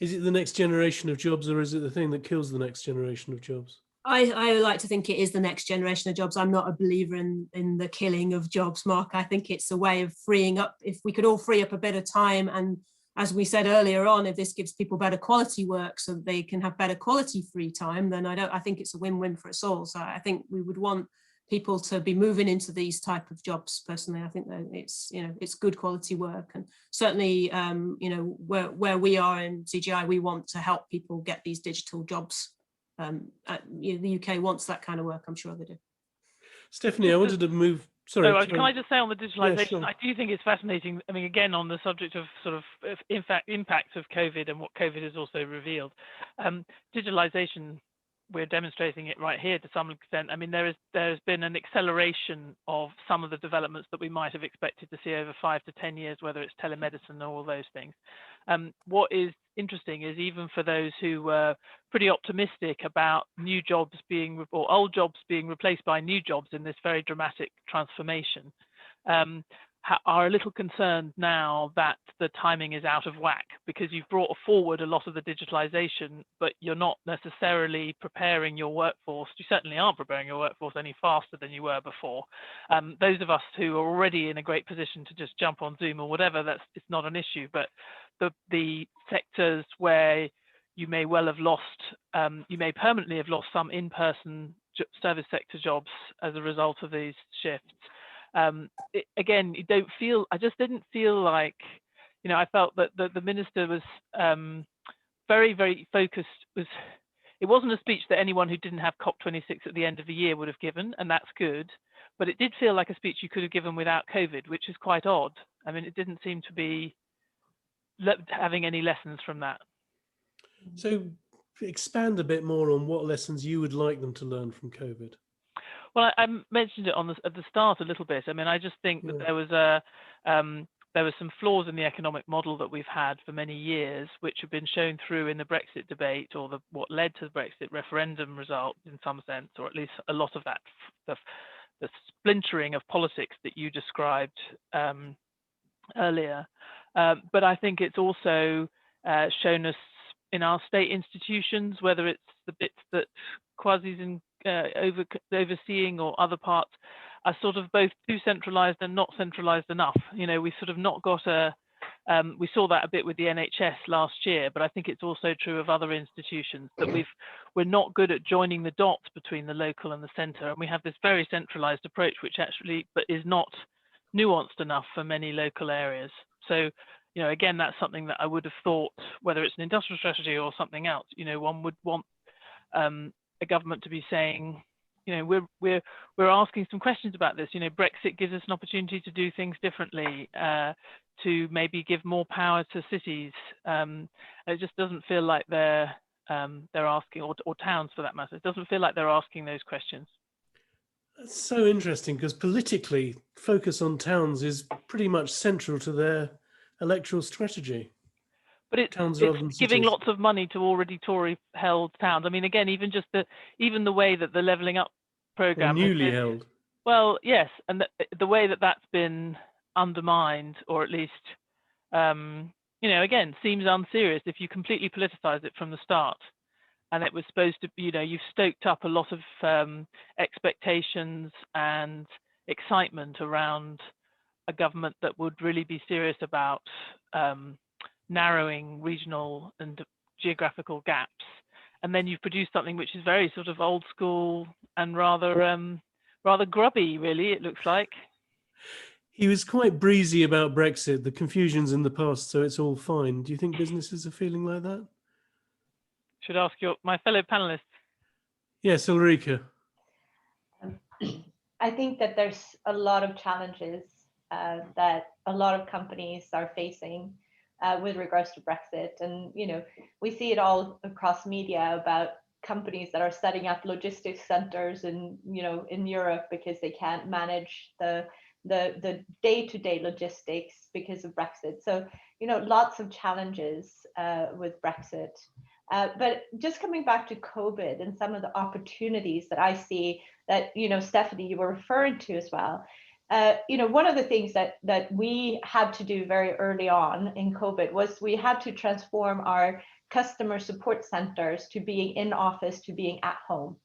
Is it the next generation of jobs, or is it the thing that kills the next generation of jobs? I like to think it is the next generation of jobs. I'm not a believer in the killing of jobs, Mark. I think it's a way of freeing up. If we could all free up a bit of time, and as we said earlier on, if this gives people better quality work so they can have better quality free time, then I think it's a win-win for us all. So I think we would want people to be moving into these type of jobs. Personally, I think that it's good quality work, and certainly where we are in CGI, we want to help people get these digital jobs. The UK wants that kind of work. I'm sure they do. Stephanie, I wanted to move. Sorry. Can I just say on the digitalization, yeah, sure. I do think it's fascinating. I mean, again, on the subject of sort of impact of COVID and what COVID has also revealed, digitalization, we're demonstrating it right here to some extent. I mean, there has been an acceleration of some of the developments that we might have expected to see over 5 to 10 years, whether it's telemedicine or all those things. What is interesting is, even for those who were pretty optimistic about new jobs or old jobs being replaced by new jobs in this very dramatic transformation, are a little concerned now that the timing is out of whack, because you've brought forward a lot of the digitalization, but you're not necessarily preparing your workforce. You certainly aren't preparing your workforce any faster than you were before. Those of us who are already in a great position to just jump on Zoom or whatever, it's not an issue. But the sectors where you may well have lost, you may permanently have lost some in-person service sector jobs as a result of these shifts. Again, I just didn't feel like, I felt that the minister was very, very focused. It wasn't a speech that anyone who didn't have COP26 at the end of the year would have given, and that's good. But it did feel like a speech you could have given without COVID, which is quite odd. I mean, it didn't seem to be having any lessons from that. So expand a bit more on what lessons you would like them to learn from COVID. Well, I mentioned it at the start a little bit. I mean, I just think that there were some flaws in the economic model that we've had for many years, which have been shown through in the Brexit debate, or what led to the Brexit referendum result in some sense, or at least a lot of that, the splintering of politics that you described earlier. But I think it's also shown us in our state institutions, whether it's the bits that Kwasi's overseeing or other parts, are sort of both too centralized and not centralized enough. You know, we've sort of not got we saw that a bit with the NHS last year, but I think it's also true of other institutions that we're not good at joining the dots between the local and the centre, and we have this very centralized approach, which actually is not nuanced enough for many local areas. So, you know, again, that's something that I would have thought, whether it's an industrial strategy or something else, you know, one would want a government to be saying, you know, we're asking some questions about this. You know, Brexit gives us an opportunity to do things differently, to maybe give more power to cities. It just doesn't feel like they're asking, or towns for that matter. It doesn't feel like they're asking those questions. That's so interesting, because politically, focus on towns is pretty much central to their electoral strategy. But it's giving lots of money to already Tory-held towns. I mean, again, even the way that the Levelling Up programme, newly held. Well, yes, and the way that that's been undermined, or at least, you know, again, seems unserious if you completely politicise it from the start. And it was supposed to, you know, you've stoked up a lot of expectations and excitement around a government that would really be serious about narrowing regional and geographical gaps, and then you've produced something which is very sort of old school and rather grubby, really, it looks like. He was quite breezy about Brexit, the confusion's in the past, so it's all fine. Do you think businesses are feeling like that? Should ask my fellow panelists. Yes, Ulrika. I think that there's a lot of challenges that a lot of companies are facing with regards to Brexit. And, you know, we see it all across media about companies that are setting up logistics centers in, you know, in Europe because they can't manage the day-to-day logistics because of Brexit. So, you know, lots of challenges with Brexit. But just coming back to COVID and some of the opportunities that I see that, you know, Stephanie, you were referring to as well. You know, one of the things that we had to do very early on in COVID was we had to transform our customer support centers to being in office to being at home.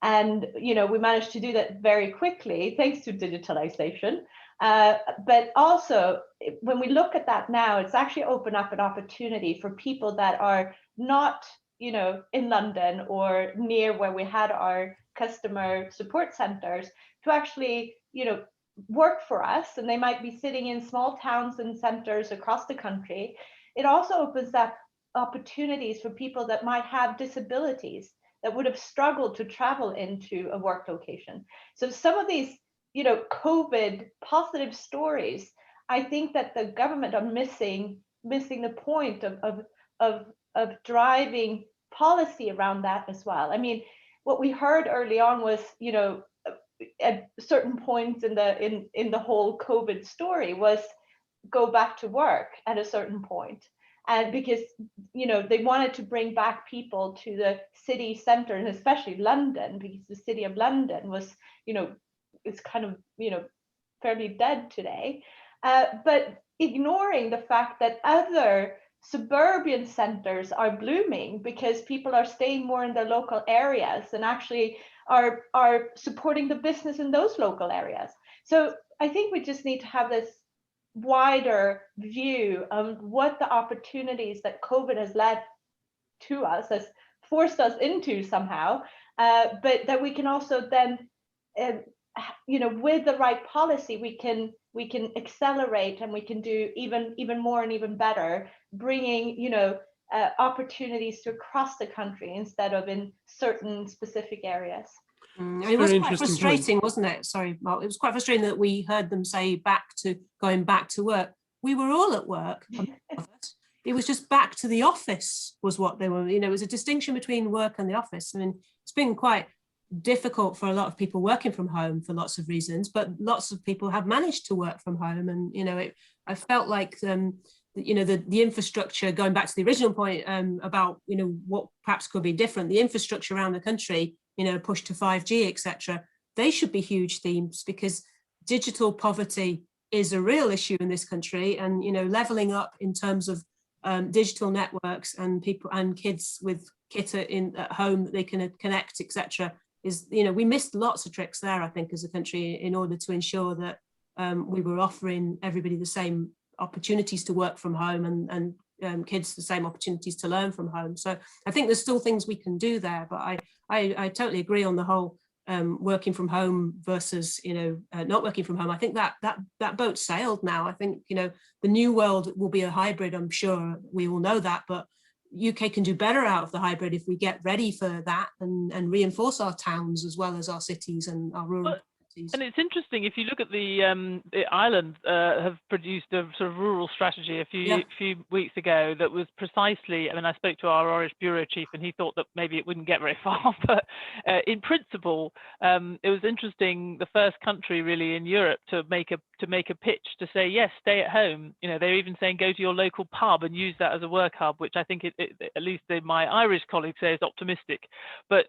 And, you know, we managed to do that very quickly thanks to digitalization. But also, when we look at that now, it's actually opened up an opportunity for people that are not, you know, in London or near where we had our customer support centers to actually, you know, work for us, and they might be sitting in small towns and centers across the country. It also opens up opportunities for people that might have disabilities that would have struggled to travel into a work location. So some of these, you know, COVID positive stories, I think that the government are missing the point of driving policy around that as well. I mean, what we heard early on was, you know, at certain points in the whole COVID story was go back to work at a certain point. And because, you know, they wanted to bring back people to the city center, and especially London, because the city of London was, you know, it's kind of, you know, fairly dead today. But ignoring the fact that other suburban centers are blooming because people are staying more in their local areas and actually are supporting the business in those local areas. So I think we just need to have this wider view of what the opportunities that COVID has led to us, has forced us into somehow, but that we can also then, you know, with the right policy, we can accelerate and we can do even more and even better, bringing, you know, opportunities to across the country instead of in certain specific areas. It was quite frustrating, wasn't it? Sorry, Mark. It was quite frustrating that we heard them say going back to work. We were all at work. It was just back to the office was what they were. It was a distinction between work and the office. I mean, it's been quite difficult for a lot of people working from home for lots of reasons, but lots of people have managed to work from home. And I felt like the infrastructure, going back to the original point about what perhaps could be different, the infrastructure around the country, push to 5G, etc. They should be huge themes, because digital poverty is a real issue in this country, and leveling up in terms of digital networks and people and kids with kit at home that they can connect, etc. is we missed lots of tricks there, I think, as a country, in order to ensure that we were offering everybody the same opportunities to work from home and kids the same opportunities to learn from home. So I think there's still things we can do there, but I totally agree on the whole working from home versus not working from home. I think that boat sailed now. I think the new world will be a hybrid. I'm sure we all know that, but UK can do better out of the hybrid if we get ready for that and reinforce our towns as well as our cities and our rural cities. And it's interesting, if you look at the Ireland have produced a sort of rural strategy a few weeks ago that was precisely, I spoke to our Irish bureau chief and he thought that maybe it wouldn't get very far, but in principle, it was interesting, the first country really in Europe to make a pitch to say, yes, stay at home. They're even saying go to your local pub and use that as a work hub, which I think at least my Irish colleagues say is optimistic. But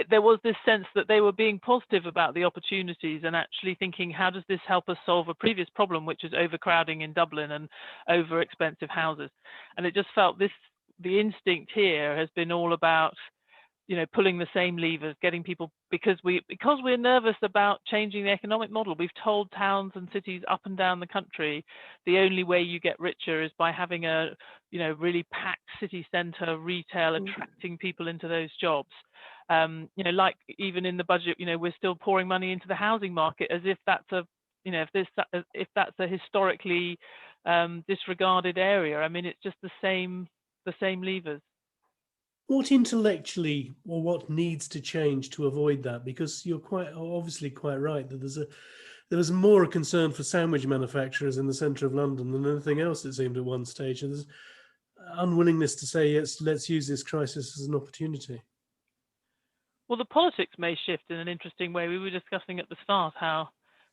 there was this sense that they were being positive about the opportunities and actually thinking, how does this help us solve a previous problem, which is overcrowding in Dublin and over expensive houses? And it just felt the instinct here has been all about pulling the same levers, getting people, because we're nervous about changing the economic model. We've told towns and cities up and down the country the only way you get richer is by having a really packed city centre retail, attracting people into those jobs. Like even in the budget, we're still pouring money into the housing market as if that's if that's a historically disregarded area. It's just the same levers. What intellectually, or what needs to change to avoid that? Because you're obviously quite right that there was more a concern for sandwich manufacturers in the centre of London than anything else, it seemed, at one stage. And there's unwillingness to say, yes, let's use this crisis as an opportunity. Well, the politics may shift in an interesting way. We were discussing at the start how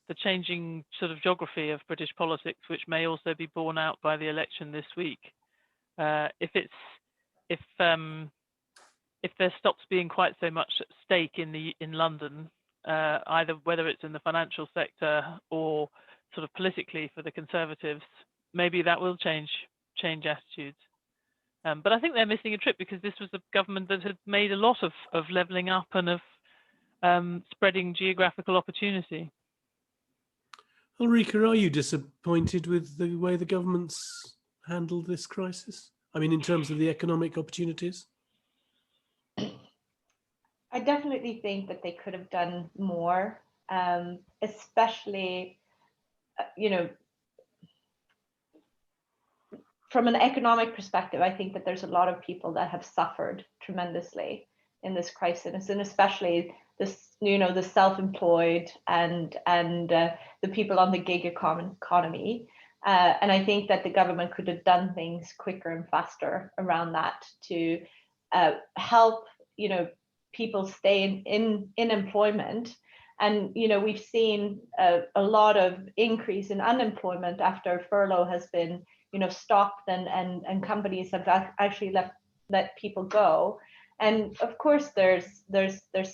the changing sort of geography of British politics, which may also be borne out by the election this week, if there stops being quite so much at stake in London, either whether it's in the financial sector or sort of politically for the Conservatives, maybe that will change attitudes. But I think they're missing a trick, because this was a government that had made a lot of levelling up and of spreading geographical opportunity. Ulrika, are you disappointed with the way the government's handled this crisis? In terms of the economic opportunities? I definitely think that they could have done more, especially, from an economic perspective. I think that there's a lot of people that have suffered tremendously in this crisis, and especially the self-employed and the people on the gig economy. And I think that the government could have done things quicker and faster around that to help, people stay in employment. And, we've seen a lot of increase in unemployment after furlough has been, stopped and companies have actually let people go. And of course, there's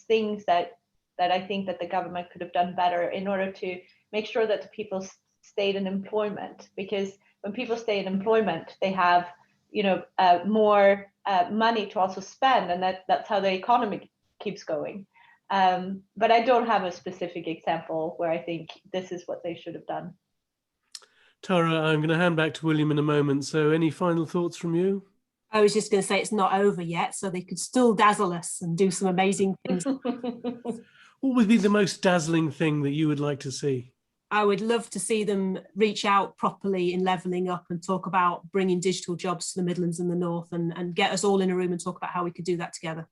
things that I think that the government could have done better in order to make sure that the people stayed in employment, because when people stay in employment, they have more money to also spend, and that's how the economy keeps going. But I don't have a specific example where I think this is what they should have done. Tara, I'm going to hand back to William in a moment. So any final thoughts from you? I was just going to say it's not over yet, so they could still dazzle us and do some amazing things. What would be the most dazzling thing that you would like to see? I would love to see them reach out properly in levelling up and talk about bringing digital jobs to the Midlands and the North, and get us all in a room and talk about how we could do that together.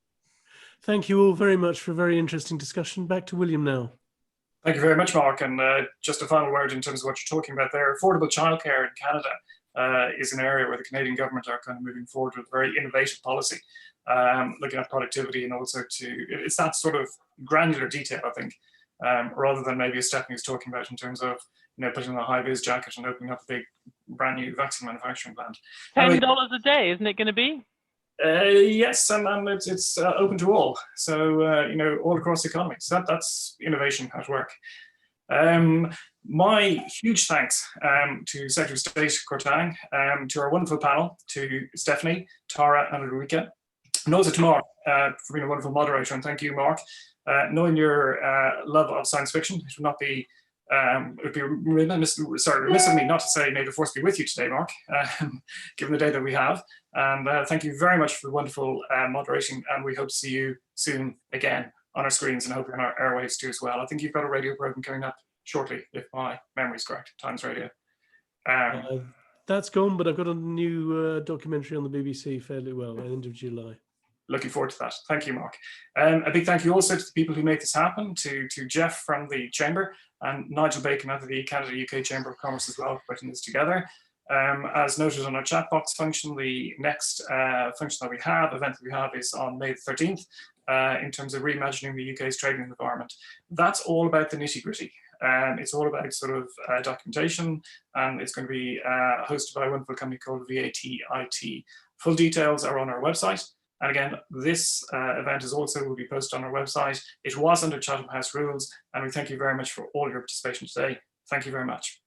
Thank you all very much for a very interesting discussion. Back to William now. Thank you very much, Mark. And just a final word in terms of what you're talking about there. Affordable childcare in Canada is an area where the Canadian government are kind of moving forward with a very innovative policy, looking at productivity, and also it's that sort of granular detail, I think, rather than maybe as Stephanie was talking about in terms of, putting on a high-vis jacket and opening up a big brand new vaccine manufacturing plant. $10 a day, isn't it going to be? Yes, and it's open to all. So, all across the economy. So that's innovation at work. My huge thanks to Secretary of State Kwarteng, to our wonderful panel, to Stephanie, Tara and Ulrika, and also to Mark for being a wonderful moderator. And thank you, Mark. Knowing your love of science fiction, it would not be it would be remiss of me not to say may the force be with you today, Mark, given the day that we have. And thank you very much for the wonderful moderation, and we hope to see you soon again on our screens, and hopefully on our airwaves too as well. I think you've got a radio program coming up shortly, if my memory is correct, Times Radio. That's gone, but I've got a new documentary on the BBC fairly well at the end of July. Looking forward to that. Thank you, Mark. A big thank you also to the people who made this happen, to Jeff from the Chamber and Nigel Bacon of the Canada-UK Chamber of Commerce as well, for putting this together. As noted on our chat box function, the next event that we have is on May the 13th in terms of reimagining the UK's trading environment. That's all about the nitty-gritty. It's all about sort of documentation, and it's going to be hosted by a wonderful company called VAT-IT. Full details are on our website. And again, this event will be posted on our website. It was under Chatham House rules, and we thank you very much for all your participation today. Thank you very much.